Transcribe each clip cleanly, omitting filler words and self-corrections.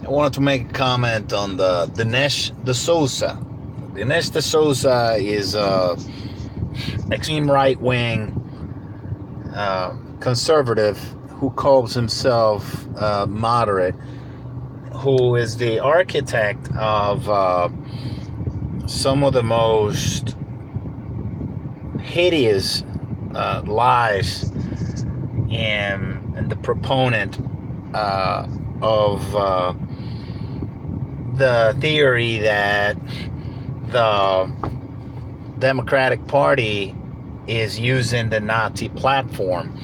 I wanted to make a comment on the Dinesh D'Souza. Dinesh D'Souza is a extreme right wing conservative who calls himself moderate, who is the architect of some of the most hideous lies, and the proponent of the theory that the Democratic Party is using the Nazi platform.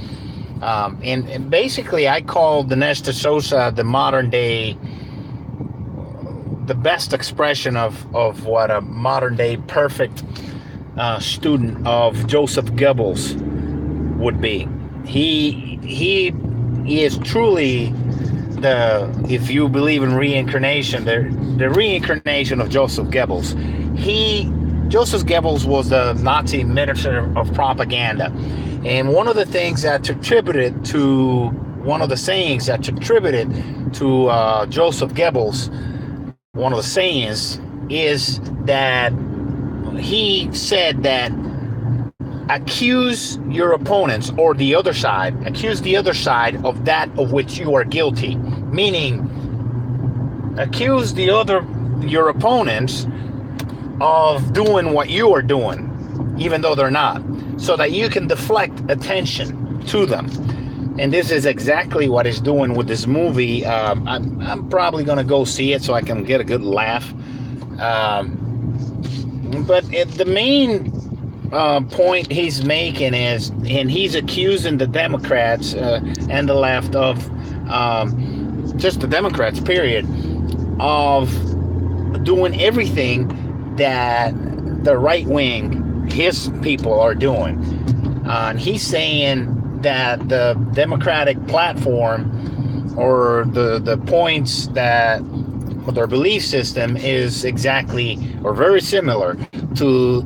And basically, I call Dinesh D'Souza the modern day, the best expression of what a modern day perfect student of Joseph Goebbels would be. He is truly if you believe in reincarnation, the reincarnation of Joseph Goebbels. Joseph Goebbels was the Nazi minister of propaganda, and one of the sayings that's attributed to Joseph Goebbels, one of the sayings is that he said that accuse your opponents or accuse the other side of that of which you are guilty. Meaning, accuse your opponents of doing what you are doing, even though they're not, so that you can deflect attention to them. And this is exactly what he's doing with this movie. I'm probably going to go see it so I can get a good laugh. But the main point he's making is, and he's accusing the Democrats and the left of, just the Democrats, period, of doing everything that the right wing, his people, are doing. And he's saying that the Democratic platform, or the points that their belief system is exactly or very similar to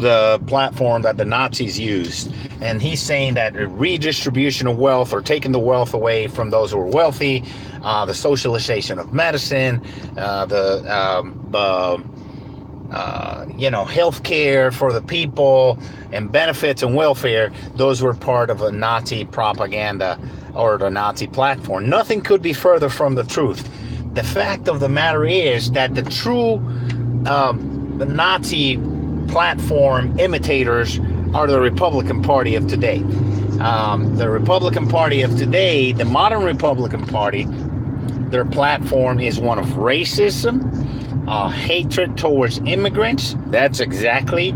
the platform that the Nazis used. And he's saying that redistribution of wealth, or taking the wealth away from those who are wealthy, the socialization of medicine, health care for the people, and benefits and welfare, those were part of a Nazi propaganda or the Nazi platform. Nothing could be further from the truth. The fact of the matter is that the true the Nazi platform imitators are the Republican Party of today. The Republican Party of today, the modern Republican Party, their platform is one of racism, hatred towards immigrants. That's exactly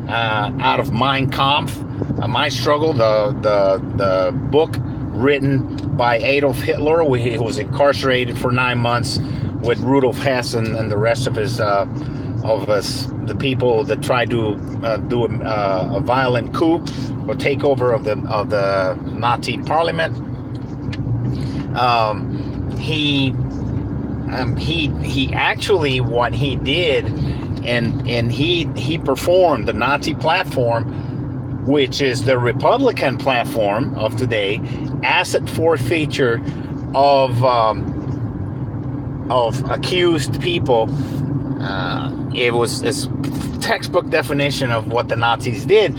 out of Mein Kampf, My Struggle, the book written by Adolf Hitler. He was incarcerated for 9 months with Rudolf Hess and the rest of the people that tried to do a violent coup or take over of the Nazi parliament. He actually, what he did, and he performed the Nazi platform, which is the Republican platform of today, asset forfeiture of accused people. It was this textbook definition of what the Nazis did.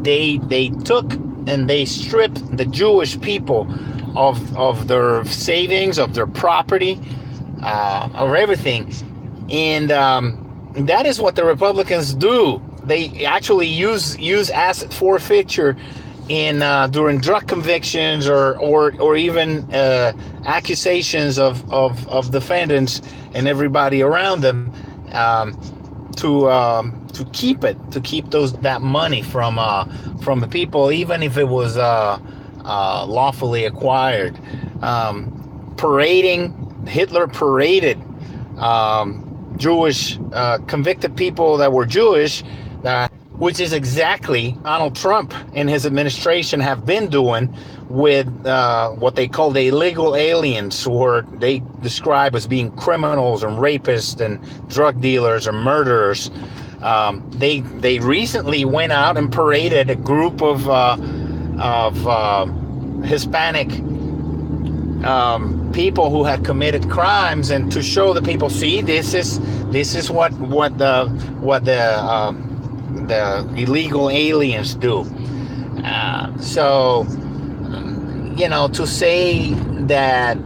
They took and they stripped the Jewish people of their savings, of their property, of everything. And that is what the Republicans do. They actually use asset forfeiture in during drug convictions or even accusations of defendants and everybody around them, to keep that money from the people, even if it was lawfully acquired. Hitler paraded Jewish convicted people that were Jewish, which is exactly Donald Trump and his administration have been doing with what they call the illegal aliens, who they describe as being criminals and rapists and drug dealers or murderers. They recently went out and paraded a group of Hispanic people who had committed crimes, and to show the people, see, this is what the illegal aliens do. So to say that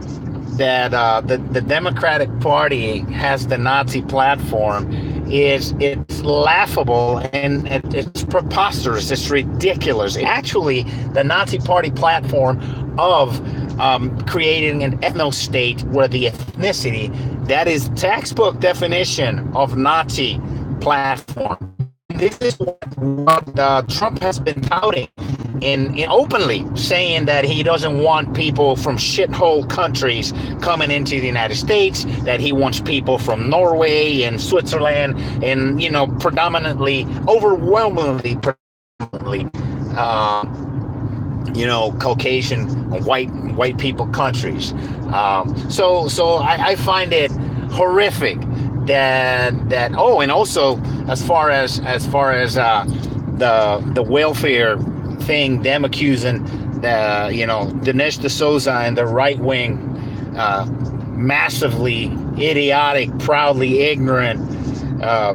the Democratic Party has the Nazi platform it's laughable, and it's preposterous. It's ridiculous. Actually, the Nazi Party platform of creating an ethno-state where the ethnicity, that is textbook definition of Nazi platform. This is what Trump has been touting in openly, saying that he doesn't want people from shithole countries coming into the United States, that he wants people from Norway and Switzerland and, overwhelmingly Caucasian white people countries. So I find it horrific that and also as far as the welfare thing, them accusing Dinesh D'Souza and the right wing, massively idiotic, proudly ignorant,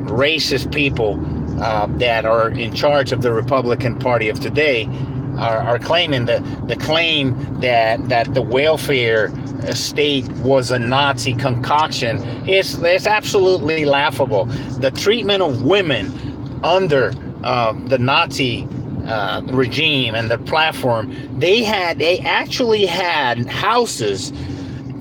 racist people that are in charge of the Republican Party of today are claiming the claim that the welfare state was a Nazi concoction. It's absolutely laughable. The treatment of women under the Nazi regime and the platform, they actually had houses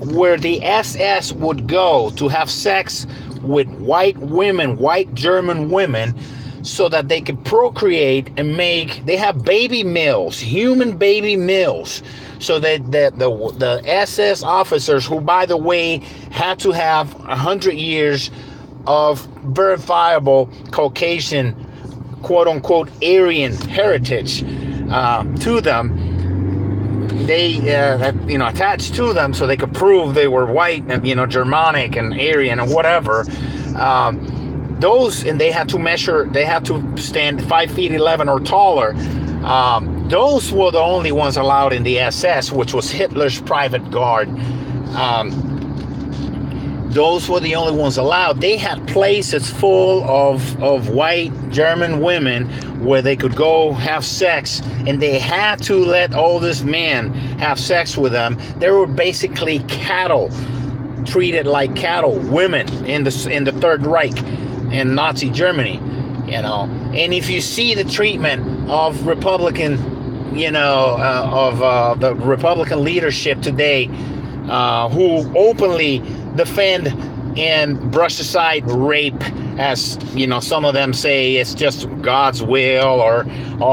where the SS would go to have sex with white women, white German women, so that they could procreate and they have baby mills, human baby mills, so that the SS officers, who, by the way, had to have 100 years of verifiable Caucasian, quote unquote, Aryan heritage to them, they attached to them so they could prove they were white and Germanic and Aryan and whatever. And they had to stand 5'11" or taller. Those were the only ones allowed in the SS, which was Hitler's private guard. Those were the only ones allowed. They had places full of white German women where they could go have sex, and they had to let all these men have sex with them. They were basically cattle, treated like cattle, women in the Third Reich in Nazi Germany, And if you see the treatment of Republican, the Republican leadership today, who openly defend and brush aside rape as, some of them say it's just God's will, or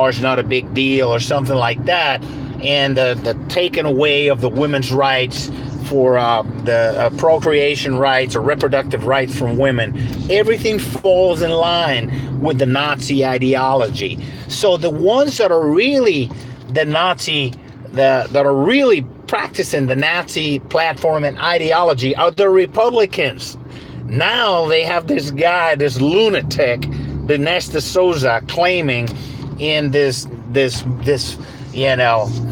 it's not a big deal, or something like that, and the taking away of the women's rights for the procreation rights or reproductive rights from women, everything falls in line with the Nazi ideology. So the ones that are really the Nazi, that are really practicing the Nazi platform and ideology are the Republicans. Now they have this guy, this lunatic, Dinesh D'Souza, claiming in this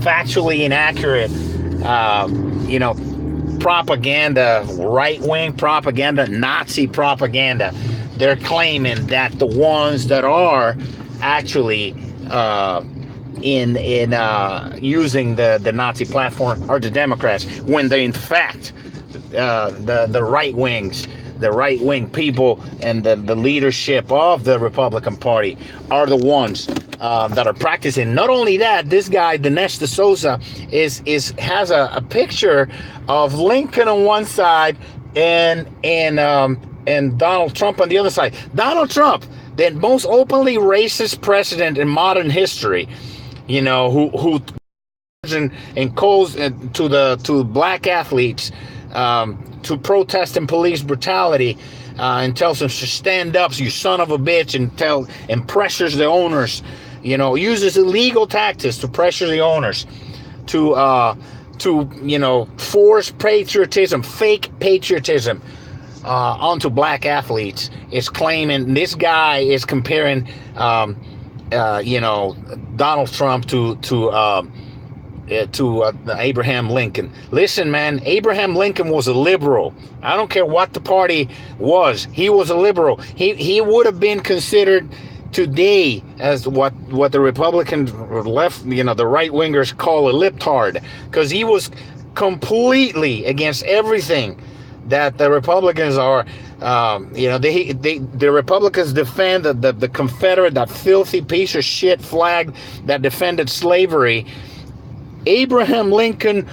factually inaccurate, propaganda, right-wing propaganda, Nazi propaganda. They're claiming that the ones that are actually in using the Nazi platform are the Democrats, when they in fact the right-wing people and the leadership of the Republican Party are the ones that are practicing. Not only that, this guy Dinesh D'Souza has a picture of Lincoln on one side and Donald Trump on the other side. Donald Trump, the most openly racist president in modern history, who and calls to black athletes to protest and police brutality, and tells them to stand up, you son of a bitch, and pressures the owners, uses illegal tactics to pressure the owners to force patriotism, fake patriotism onto black athletes. Is claiming, this guy is comparing Donald Trump to Abraham Lincoln. Listen, man, Abraham Lincoln was a liberal. I don't care what the party was. He was a liberal. He would have been considered today as what the Republicans left, the right wingers call a libtard, because he was completely against everything that the Republicans are. The Republicans defend the Confederate, that filthy piece of shit flag that defended slavery. Abraham Lincoln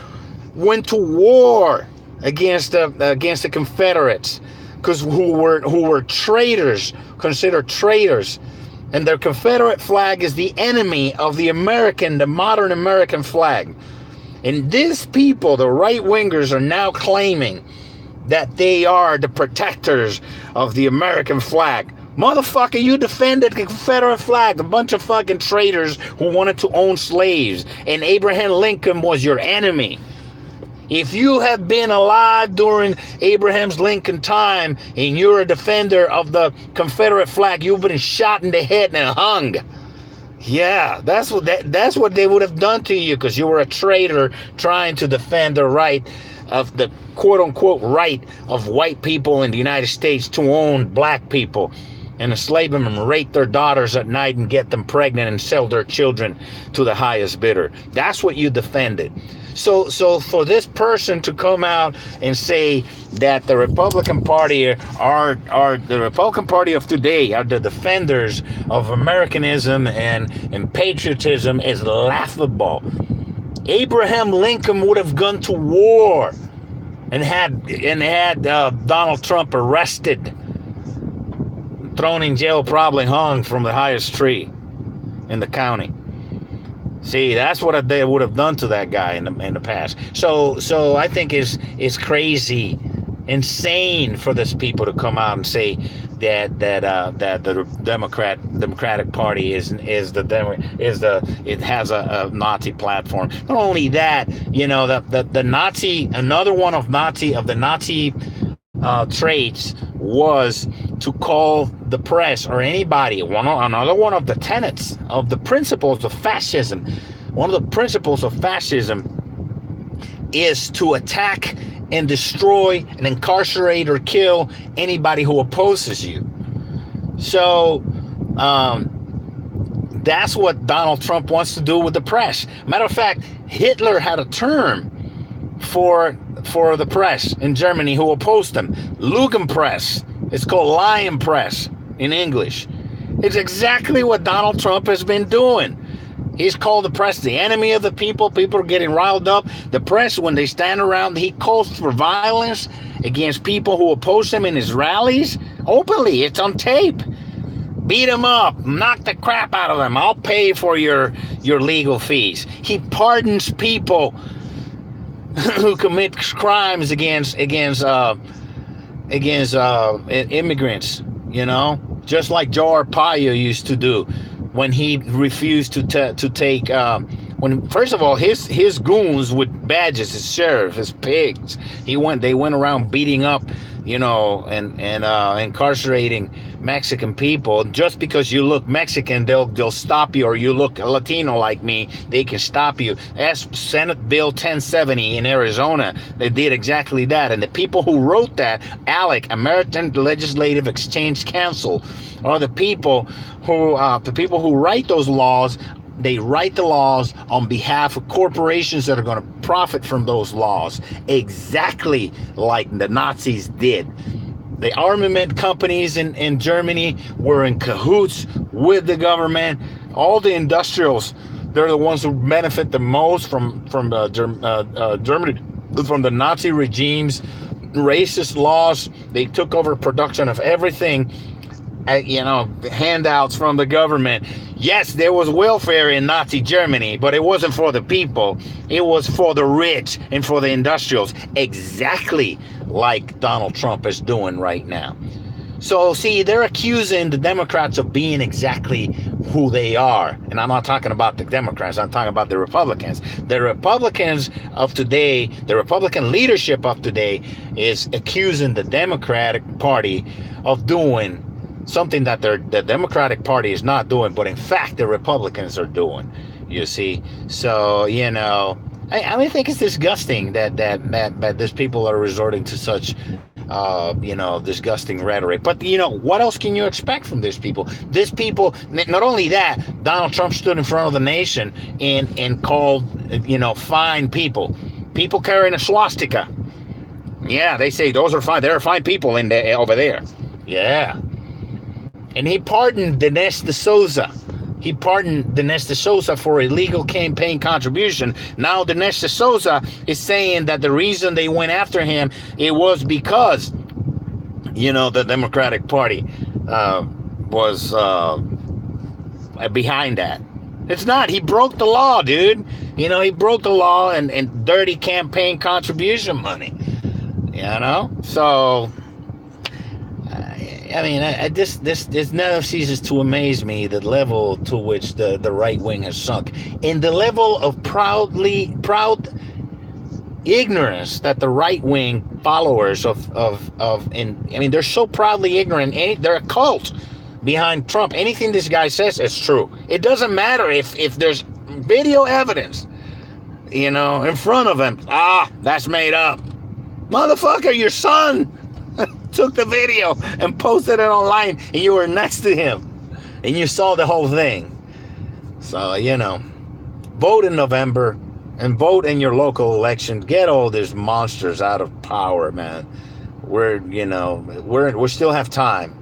went to war against the Confederates, because who were traitors, considered traitors, and their Confederate flag is the enemy of the modern American flag. And these people, the right wingers, are now claiming that they are the protectors of the American flag. Motherfucker, you defended the Confederate flag, a bunch of fucking traitors who wanted to own slaves, and Abraham Lincoln was your enemy. If you have been alive during Abraham's Lincoln time and you're a defender of the Confederate flag, you've been shot in the head and hung. Yeah, that's what they would have done to you, because you were a traitor trying to defend the right of the quote-unquote right of white people in the United States to own black people and enslave them and rape their daughters at night and get them pregnant and sell their children to the highest bidder. That's what you defended. So for this person to come out and say that the Republican Party are the Republican Party of today are the defenders of Americanism and patriotism is laughable. Abraham Lincoln would have gone to war and had Donald Trump arrested, thrown in jail, probably hung from the highest tree in the county. See, that's what they would have done to that guy in the past. So I think it's crazy, insane for these people to come out and say that the Democratic Party it has a Nazi platform. Not only that, the Nazi, another one of the Nazi traits was to call the press or anybody, another one of the tenets of the principles of fascism. One of the principles of fascism is to attack and destroy and incarcerate or kill anybody who opposes you. So that's what Donald Trump wants to do with the press. Matter of fact, Hitler had a term for the press in Germany who opposed him. Lügenpresse. It's called lying press in English. It's exactly what Donald Trump has been doing. He's called the press the enemy of the people. People are getting riled up. The press, when they stand around, he calls for violence against people who oppose him in his rallies openly. It's on tape. Beat them up. Knock the crap out of them. I'll pay for your legal fees. He pardons people who commit crimes against immigrants, just like Joe Arpaio used to do when he refused to take when first of all his goons with badges, his sheriff, his pigs, they went around beating up, and incarcerating Mexican people. Just because you look Mexican, they'll stop you, or you look Latino like me, they can stop you. Ask Senate Bill 1070 in Arizona. They did exactly that. And the people who wrote that, ALEC, American Legislative Exchange Council, are the people who write those laws. They write the laws on behalf of corporations that are going to profit from those laws, exactly like the Nazis did. The armament companies in Germany were in cahoots with the government. All the industrials, they're the ones who benefit the most from Germany, from the Nazi regime's racist laws. They took over production of everything. Handouts from the government. Yes, there was welfare in Nazi Germany, but it wasn't for the people. It was for the rich and for the industrials, exactly like Donald Trump is doing right now. So, see, they're accusing the Democrats of being exactly who they are. And I'm not talking about the Democrats. I'm talking about the Republicans. The Republicans of today, the Republican leadership of today, is accusing the Democratic Party of doing something that the Democratic Party is not doing, but in fact the Republicans are doing, you see. So, I think it's disgusting that these people are resorting to such, disgusting rhetoric. But, what else can you expect from these people? These people, not only that, Donald Trump stood in front of the nation and called, fine people carrying a swastika. Yeah, they say those are fine. There are fine people over there. Yeah. And he pardoned Dinesh D'Souza. He pardoned Dinesh D'Souza for illegal campaign contribution. Now Dinesh D'Souza is saying that the reason they went after him, it was because, the Democratic Party was behind that. It's not. He broke the law, dude. He broke the law and dirty campaign contribution money. So... this never ceases to amaze me, the level to which the right wing has sunk, in the level of proud ignorance that the right wing followers they're so proudly ignorant. They're a cult behind Trump. Anything this guy says is true. It doesn't matter if there's video evidence, in front of him. That's made up. Motherfucker, your son took the video and posted it online, and you were next to him and you saw the whole thing. So, vote in November and vote in your local election. Get all these monsters out of power, man. We still have time,